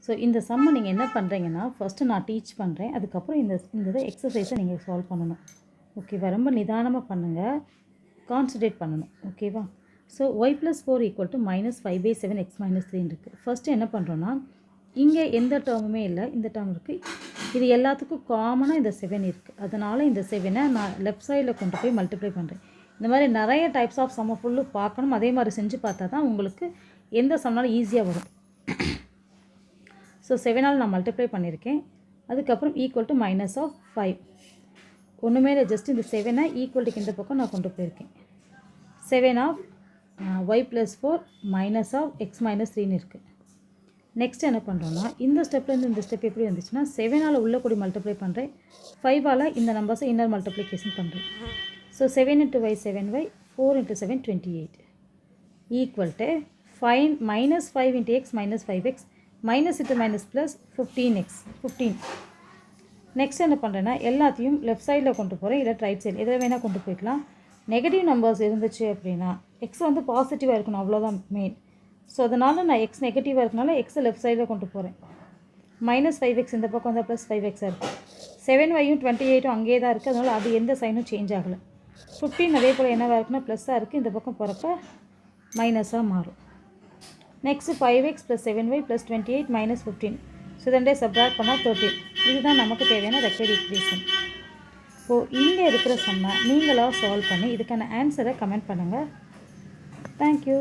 So இந்த சம்மை நீங்கள் என்ன பண்ணுறீங்கன்னா, ஃபஸ்ட்டு நான் டீச் பண்ணுறேன். அதுக்கப்புறம் இந்த எக்ஸசைஸை நீங்கள் சால்வ் பண்ணணும். ஓகேவா? ரொம்ப நிதானமாக பண்ணுங்கள், கான்சன்ட்ரேட் பண்ணணும். ஓகேவா? ஸோ y + 4 = -5/7 x - 3 இருக்குது. ஃபஸ்ட்டு என்ன பண்ணுறோன்னா, இங்கே எந்த டேர்முமே இல்லை, இந்த டேர்ம் இருக்குது. இது எல்லாத்துக்கும் காமனாக இந்த 7 இருக்குது. அதனால் இந்த 7ஐ நான் லெஃப்ட் சைடில் கொண்டு போய் மல்டிப்ளை பண்ணுறேன். இந்த மாதிரி நிறைய டைப்ஸ் ஆஃப் சம்மை ஃபுல்லும் பார்க்கணும். அதே மாதிரி செஞ்சு பார்த்தா தான் உங்களுக்கு எந்த சம்னாலும் ஈஸியாக வரும். ஸோ 7ஆல் நான் மல்டிப்ளை பண்ணியிருக்கேன். அதுக்கப்புறம் =-5 ஒன்றுமே இல்லை, ஜஸ்ட் இந்த 7ஐ ஈக்குவல்ட்டுக்கு இந்த பக்கம் நான் கொண்டு போயிருக்கேன். 7 ஆஃப் y + 4 - x - 3 இருக்குது. நெக்ஸ்ட் என்ன பண்ணுறோன்னா, இந்த ஸ்டெப்லேருந்து இந்த ஸ்டெப் எப்படி வந்துச்சுன்னா, 7ஆல் உள்ள கூடி மல்டிப்ளை பண்ணுறேன், 5ஆல் இந்த நம்பர்ஸை இன்னர் மல்டிப்ளிகேஷன் பண்ணுறேன். So 7 × y 7y, 4 × 7 28 = -5 × x - 5x minus into minus plus 15x 15. Next என்ன பண்ணுறேன்னா, எல்லாத்தையும் லெஃப்ட் சைடில் கொண்டு போகிறேன், இல்லை ரைட் சைடு எதில் வேணால் கொண்டு போய்க்கலாம். நெகட்டிவ் நம்பர்ஸ் இருந்துச்சு அப்படின்னா எக்ஸ் வந்து பாசிட்டிவாக இருக்கணும், அவ்வளோதான் மெயின். ஸோ அதனால் நான் எக்ஸ் நெகட்டிவாக இருக்கனால எக்ஸை லெஃப்ட் சைடில் கொண்டு போகிறேன். -5x இந்த பக்கம் வந்தால் +5x இருக்குது. 7yயும் 28ம் அங்கேயே தான் இருக்குது, அதனால் அது எந்த சைனும் சேஞ்ச் ஆகலை. 15 அதே போல் என்னவாக இருக்குன்னா ப்ளஸ்ஸாக இருக்குது, இந்த பக்கம் போகிறப்ப மைனஸாக மாறும். Next 5x + 7y + 28 - 15. ஸோ இதே சப்ராக்ட் பண்ணால் 13. இதுதான் நமக்கு தேவையான ரெக்வயர்ட் ஈக்குவேஷன். இப்போது இங்கே இருக்கிற சம்மை நீங்களாக சால்வ் பண்ணி இதுக்கான ஆன்சரை கமெண்ட் பண்ணுங்கள். தேங்க்யூ.